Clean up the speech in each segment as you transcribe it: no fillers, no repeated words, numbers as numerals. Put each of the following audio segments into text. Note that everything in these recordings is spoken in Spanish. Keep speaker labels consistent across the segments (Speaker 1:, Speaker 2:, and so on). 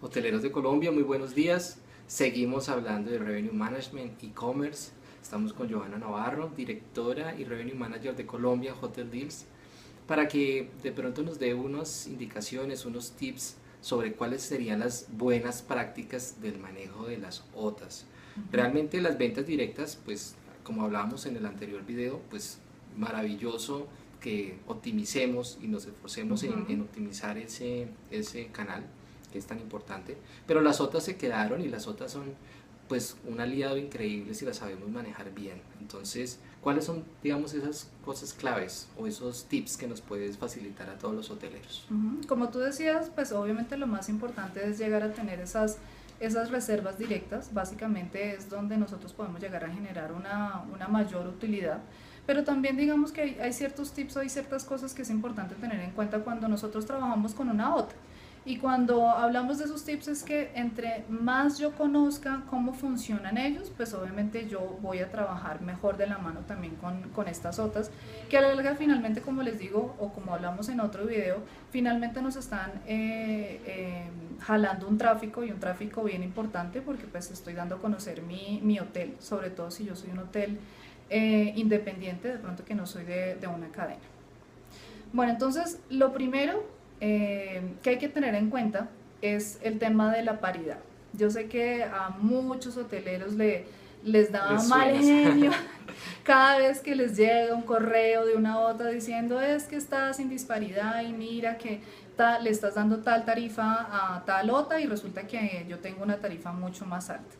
Speaker 1: Hoteleros de Colombia, muy buenos días. Seguimos hablando de Revenue Management e-commerce. Estamos con Johanna Navarro, directora y Revenue Manager de Colombia Hotel Deals, para que de pronto nos dé unas indicaciones, unos tips sobre cuáles serían las buenas prácticas del manejo de las OTAs. Realmente las ventas directas, pues como hablábamos en el anterior video, pues maravilloso que optimicemos y nos esforcemos en optimizar ese canal que es tan importante, pero las OTAs se quedaron y las OTAs son pues un aliado increíble si las sabemos manejar bien. Entonces, ¿cuáles son, digamos, esas cosas claves o esos tips que nos puedes facilitar a todos los hoteleros?
Speaker 2: Como tú decías, pues obviamente lo más importante es llegar a tener esas reservas directas. Básicamente es donde nosotros podemos llegar a generar una mayor utilidad. Pero también digamos que hay ciertos tips o hay ciertas cosas que es importante tener en cuenta cuando nosotros trabajamos con una OTA. Y cuando hablamos de esos tips es que entre más yo conozca cómo funcionan ellos, pues obviamente yo voy a trabajar mejor de la mano también con estas OTAs, que a la larga finalmente, como les digo, o como hablamos en otro video, finalmente nos están jalando un tráfico, y un tráfico bien importante, porque pues estoy dando a conocer mi hotel, sobre todo si yo soy un hotel independiente, de pronto que no soy de una cadena. Bueno, entonces lo primero que hay que tener en cuenta es el tema de la paridad. Yo sé que a muchos hoteleros les da mal genio cada vez que les llega un correo de una OTA diciendo es que estás sin disparidad y mira que le estás dando tal tarifa a tal OTA y resulta que yo tengo una tarifa mucho más alta.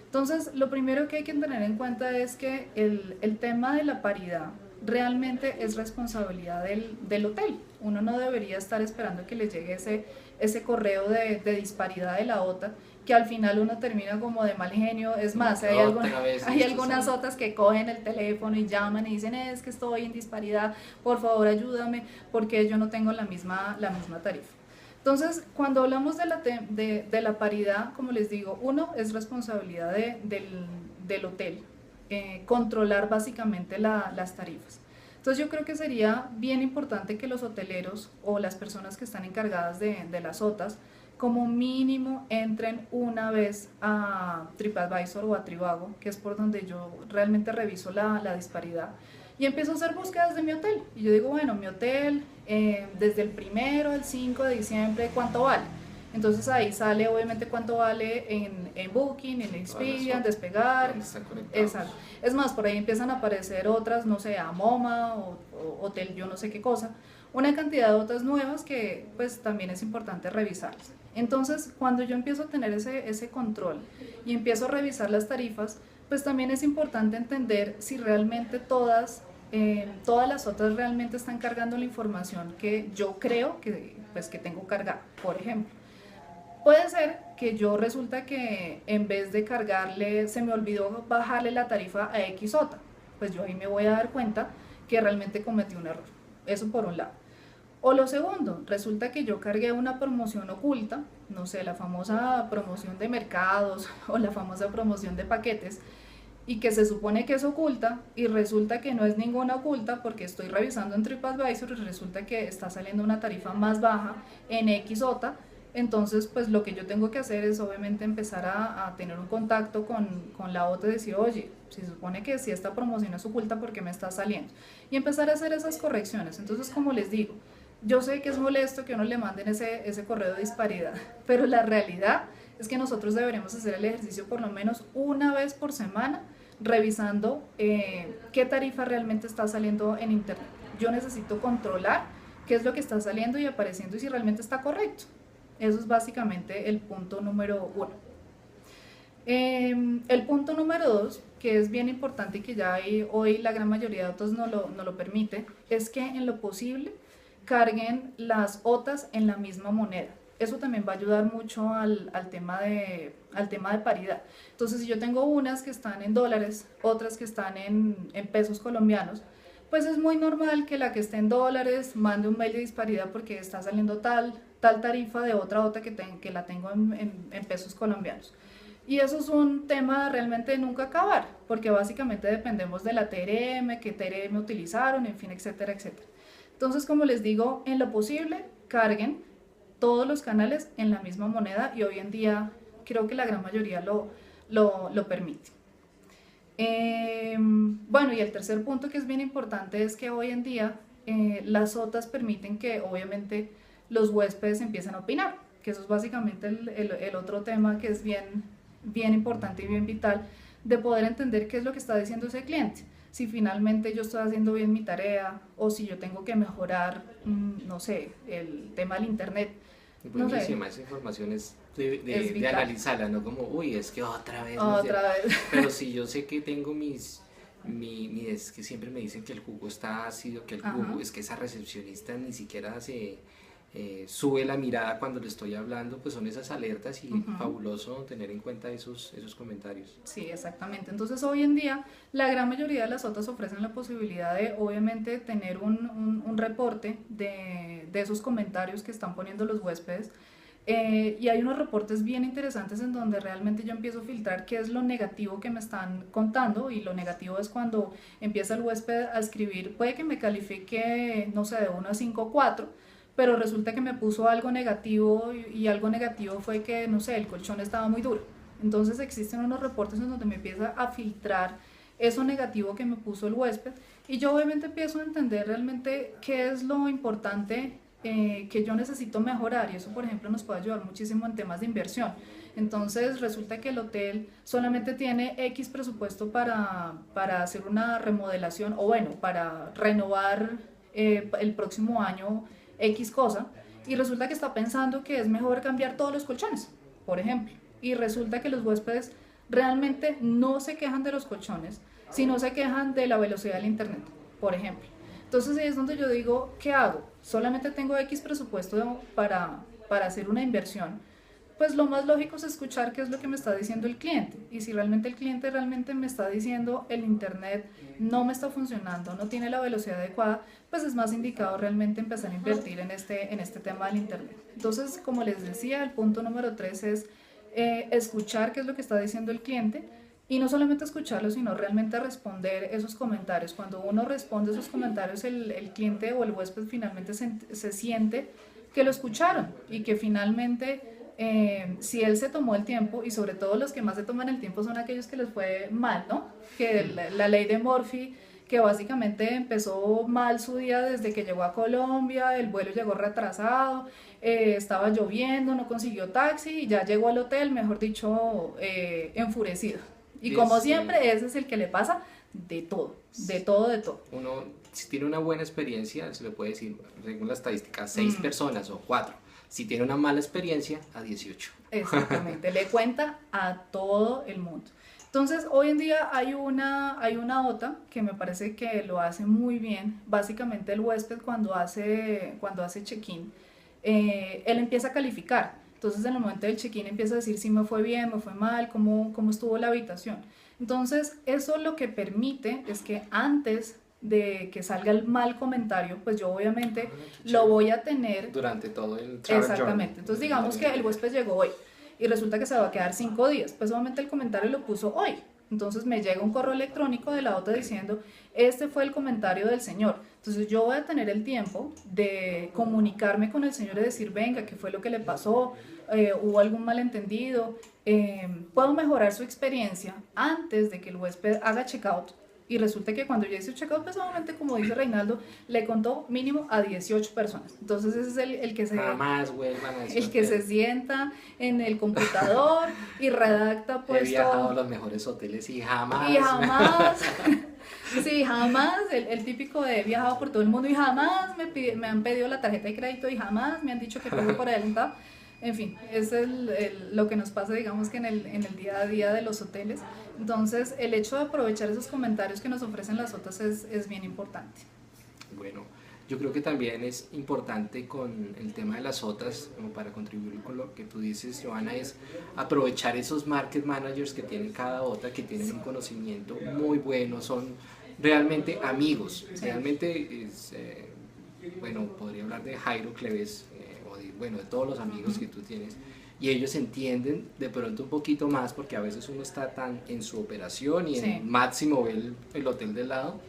Speaker 2: Entonces, lo primero que hay que tener en cuenta es que el tema de la paridad realmente es responsabilidad del hotel. Uno no debería estar esperando que le llegue ese correo de disparidad de la OTA, que al final uno termina como de mal genio. Es más, hay algunas OTAs que cogen el teléfono y llaman y dicen es que estoy en disparidad, por favor ayúdame porque yo no tengo la misma tarifa. Entonces, cuando hablamos de la paridad, como les digo, uno es responsabilidad del hotel, controlar básicamente las tarifas. Entonces yo creo que sería bien importante que los hoteleros o las personas que están encargadas de las OTAs como mínimo entren una vez a TripAdvisor o a Trivago, que es por donde yo realmente reviso la disparidad, y empiezo a hacer búsquedas de mi hotel. Y yo digo, bueno, mi hotel desde el 1 al 5 de diciembre, ¿cuánto vale? Entonces ahí sale obviamente cuánto vale en Booking, en Expedia, en Despegar. Exacto. Es más, por ahí empiezan a aparecer otras, no sé, Amoma o Hotel yo no sé qué cosa, una cantidad de otras nuevas que pues también es importante revisarlas. Entonces cuando yo empiezo a tener ese control y empiezo a revisar las tarifas, pues también es importante entender si realmente todas las otras realmente están cargando la información que yo creo que tengo cargada. Por ejemplo, puede ser que yo resulta que en vez de cargarle, se me olvidó bajarle la tarifa a X OTA. Pues yo ahí me voy a dar cuenta que realmente cometí un error. Eso por un lado. O lo segundo, resulta que yo cargué una promoción oculta, no sé, la famosa promoción de mercados o la famosa promoción de paquetes, y que se supone que es oculta y resulta que no es ninguna oculta porque estoy revisando en TripAdvisor y resulta que está saliendo una tarifa más baja en X OTA. Entonces pues lo que yo tengo que hacer es obviamente empezar a tener un contacto con la OTA y decir, oye, se supone que si esta promoción es oculta, ¿por qué me está saliendo? Y empezar a hacer esas correcciones. Entonces, como les digo, yo sé que es molesto que uno le manden ese correo de disparidad, pero la realidad es que nosotros deberíamos hacer el ejercicio por lo menos una vez por semana, revisando qué tarifa realmente está saliendo en internet. Yo necesito controlar qué es lo que está saliendo y apareciendo y si realmente está correcto. Eso es básicamente el punto número 1. El punto número 2, que es bien importante y que ya hoy la gran mayoría de OTAs no lo permite, es que en lo posible carguen las OTAs en la misma moneda. Eso también va a ayudar mucho al tema de paridad. Entonces, si yo tengo unas que están en dólares, otras que están en pesos colombianos, pues es muy normal que la que esté en dólares mande un mail de disparidad porque está saliendo tal tarifa de otra OTA que la tengo en pesos colombianos. Y eso es un tema realmente de nunca acabar, porque básicamente dependemos de la TRM, qué TRM utilizaron, en fin, etcétera, etcétera. Entonces, como les digo, en lo posible, carguen todos los canales en la misma moneda y hoy en día creo que la gran mayoría lo permite. Bueno, y el tercer punto que es bien importante es que hoy en día las OTAs permiten que obviamente los huéspedes empiecen a opinar, que eso es básicamente el otro tema que es bien importante y bien vital, de poder entender qué es lo que está diciendo ese cliente, si finalmente yo estoy haciendo bien mi tarea o si yo tengo que mejorar, no sé, el tema del internet.
Speaker 1: Buenísima, esa información es de analizarla, no como, uy, es que otra vez. Pero si yo sé que tengo es que siempre me dicen que el jugo está ácido, que el jugo, es que esa recepcionista ni siquiera sube la mirada cuando le estoy hablando, pues son esas alertas y fabuloso tener en cuenta esos comentarios.
Speaker 2: Sí, exactamente. Entonces hoy en día la gran mayoría de las OTAs ofrecen la posibilidad de obviamente tener un reporte de esos comentarios que están poniendo los huéspedes. Y hay unos reportes bien interesantes en donde realmente yo empiezo a filtrar qué es lo negativo que me están contando, y lo negativo es cuando empieza el huésped a escribir, puede que me califique, no sé, de 1 a 5 o 4, pero resulta que me puso algo negativo y algo negativo fue que, no sé, el colchón estaba muy duro. Entonces existen unos reportes en donde me empieza a filtrar eso negativo que me puso el huésped y yo obviamente empiezo a entender realmente qué es lo importante que yo necesito mejorar, y eso por ejemplo nos puede ayudar muchísimo en temas de inversión. Entonces resulta que el hotel solamente tiene X presupuesto para hacer una remodelación o bueno, para renovar el próximo año X cosa, y resulta que está pensando que es mejor cambiar todos los colchones, por ejemplo, y resulta que los huéspedes realmente no se quejan de los colchones, sino se quejan de la velocidad del internet, por ejemplo. Entonces ahí es donde yo digo, ¿qué hago? Solamente tengo X presupuesto para hacer una inversión. Pues lo más lógico es escuchar qué es lo que me está diciendo el cliente, y si realmente el cliente realmente me está diciendo el internet no me está funcionando, no tiene la velocidad adecuada, pues es más indicado realmente empezar a invertir en este tema del internet. Entonces, como les decía, el punto número 3 es escuchar qué es lo que está diciendo el cliente, y no solamente escucharlo, sino realmente responder esos comentarios. Cuando uno responde esos comentarios, el cliente o el huésped finalmente se siente que lo escucharon y que finalmente si él se tomó el tiempo, y sobre todo los que más se toman el tiempo son aquellos que les fue mal, ¿no? Que la ley de Murphy, que básicamente empezó mal su día desde que llegó a Colombia, el vuelo llegó retrasado, estaba lloviendo, no consiguió taxi y ya llegó al hotel, mejor dicho, enfurecido. Y como siempre, ese es el que le pasa de todo, de todo.
Speaker 1: Uno, si tiene una buena experiencia, se le puede decir, según la estadística, 6 personas o 4. Si tiene una mala experiencia, a 18.
Speaker 2: Exactamente, le cuenta a todo el mundo. Entonces, hoy en día hay una OTA que me parece que lo hace muy bien. Básicamente el huésped cuando hace check-in, él empieza a calificar. Entonces, en el momento del check-in empieza a decir si me fue bien, me fue mal, cómo estuvo la habitación. Entonces, eso lo que permite es que antes de que salga el mal comentario, pues yo obviamente lo voy a tener
Speaker 1: durante todo el travel.
Speaker 2: Exactamente. Entonces digamos que el huésped llegó hoy y resulta que se va a quedar 5 días, pues obviamente el comentario lo puso hoy. Entonces me llega un correo electrónico de la OTA diciendo, este fue el comentario del señor. Entonces yo voy a tener el tiempo de comunicarme con el señor y decir, venga, ¿qué fue lo que le pasó? ¿Hubo algún malentendido? ¿Puedo mejorar su experiencia antes de que el huésped haga checkout? Y resulta que cuando yo hice el checkout, pues obviamente, como dice Reinaldo, le contó mínimo a 18 personas. Entonces ese es el que se sienta en el computador y redacta pues
Speaker 1: he viajado a los mejores hoteles y jamás
Speaker 2: sí, jamás, el típico de he viajado por todo el mundo y jamás me han pedido la tarjeta de crédito y jamás me han dicho que pague por adelantado. En fin, es lo que nos pasa, digamos que en el día a día de los hoteles. Entonces, el hecho de aprovechar esos comentarios que nos ofrecen las OTAs es bien importante.
Speaker 1: Bueno, yo creo que también es importante con el tema de las OTAs, como para contribuir con lo que tú dices, Johanna, es aprovechar esos market managers que tiene cada OTA, que tienen un conocimiento muy bueno, son realmente amigos, realmente es, bueno, podría hablar de Jairo Cleves, de todos los amigos que tú tienes, y ellos entienden de pronto un poquito más, porque a veces uno está tan en su operación y en máximo ve el hotel del lado,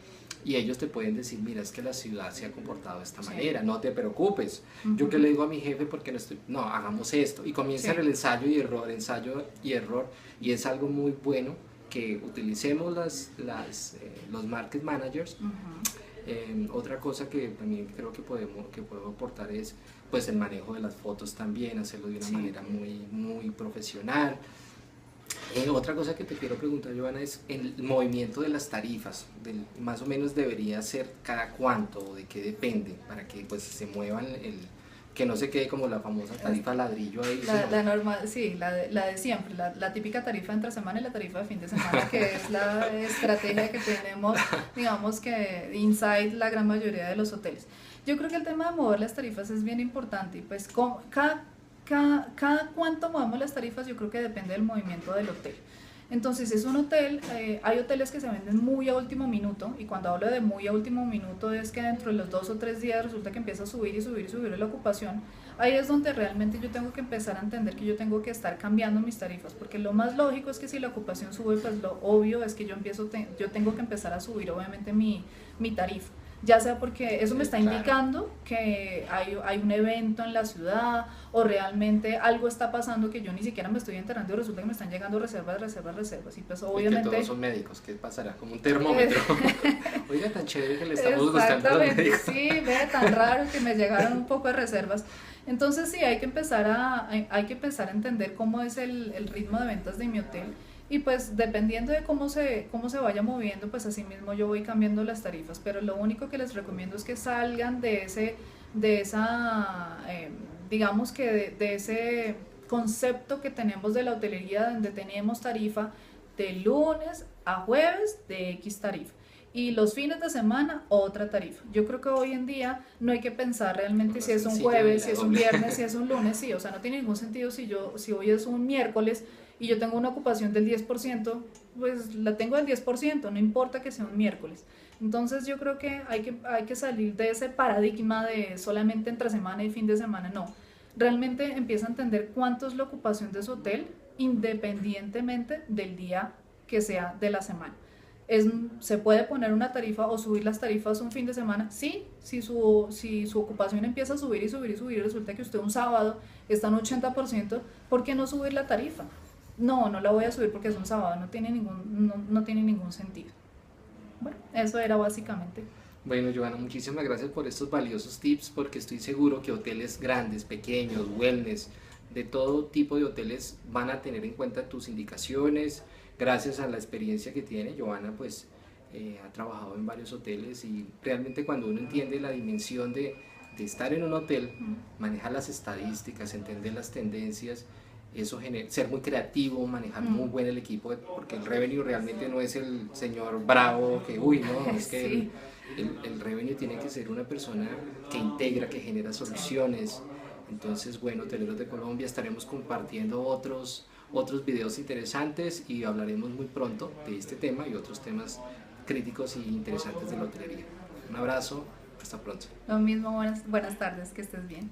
Speaker 1: y ellos te pueden decir, mira, es que la ciudad se ha comportado de esta
Speaker 2: Sí.
Speaker 1: manera, no te preocupes. Yo que le digo a mi jefe, porque no, hagamos esto, y comienzan
Speaker 2: Sí.
Speaker 1: el ensayo y error, y es algo muy bueno que utilicemos los market managers. Otra cosa que también creo que puedo aportar es pues el manejo de las fotos también, hacerlo de una
Speaker 2: Sí.
Speaker 1: manera muy profesional. Otra cosa que te quiero preguntar, Johanna, es el movimiento de las tarifas, más o menos debería ser cada cuánto o de qué depende para que pues se muevan, que no se quede como la famosa tarifa ladrillo ahí.
Speaker 2: La normal, sí, la de siempre, la típica tarifa entre semana y la tarifa de fin de semana, que es la estrategia que tenemos, digamos que inside la gran mayoría de los hoteles. Yo creo que el tema de mover las tarifas es bien importante y pues cada cuánto movemos las tarifas yo creo que depende del movimiento del hotel. Entonces, si es un hotel, hay hoteles que se venden muy a último minuto, y cuando hablo de muy a último minuto es que dentro de los 2 o 3 días resulta que empieza a subir y subir y subir la ocupación. Ahí es donde realmente yo tengo que empezar a entender que yo tengo que estar cambiando mis tarifas, porque lo más lógico es que si la ocupación sube, pues lo obvio es que yo tengo que empezar a subir obviamente mi tarifa. Ya sea porque eso me está indicando que hay un evento en la ciudad, o realmente algo está pasando que yo ni siquiera me estoy enterando y resulta que me están llegando reservas, y pues obviamente...
Speaker 1: Y que todos son médicos, ¿qué pasará? Como un termómetro. Oiga, tan chévere que le estamos gustando a los médicos.
Speaker 2: Sí, ve, tan raro que me llegaron un poco de reservas. Entonces sí, hay que empezar a entender cómo es el ritmo de ventas de mi hotel. Y pues dependiendo de cómo se vaya moviendo, pues así mismo yo voy cambiando las tarifas, pero lo único que les recomiendo es que salgan de digamos que de ese concepto que tenemos de la hotelería, donde tenemos tarifa de lunes a jueves de X tarifa, y los fines de semana otra tarifa. Yo creo que hoy en día no hay que pensar realmente si es un jueves, si es un viernes, si es un lunes, sí, o sea, no tiene ningún sentido si hoy es un miércoles y yo tengo una ocupación del 10%, pues la tengo del 10%, no importa que sea un miércoles. Entonces yo creo que hay que salir de ese paradigma de solamente entre semana y fin de semana, no. Realmente empieza a entender cuánto es la ocupación de su hotel independientemente del día que sea de la semana. ¿Se puede poner una tarifa o subir las tarifas un fin de semana? Sí, si su ocupación empieza a subir y subir y subir y resulta que usted un sábado está en 80%, ¿por qué no subir la tarifa? No la voy a subir porque es un sábado, no tiene ningún sentido. Bueno, eso era básicamente.
Speaker 1: Bueno, Johanna, muchísimas gracias por estos valiosos tips, porque estoy seguro que hoteles grandes, pequeños, wellness, de todo tipo de hoteles van a tener en cuenta tus indicaciones. Gracias a la experiencia que tiene Johanna, pues ha trabajado en varios hoteles, y realmente cuando uno entiende la dimensión de estar en un hotel, manejar las estadísticas, entender las tendencias, eso ser muy creativo, manejar muy buen el equipo, porque el revenue realmente no es el señor bravo que, no, es que
Speaker 2: Sí.
Speaker 1: el revenue tiene que ser una persona que integra, que genera soluciones. Entonces, bueno, Hoteleros de Colombia, estaremos compartiendo otros videos interesantes y hablaremos muy pronto de este tema y otros temas críticos y interesantes de la hotelería. Un abrazo, hasta pronto.
Speaker 2: Lo mismo, buenas tardes, que estés bien.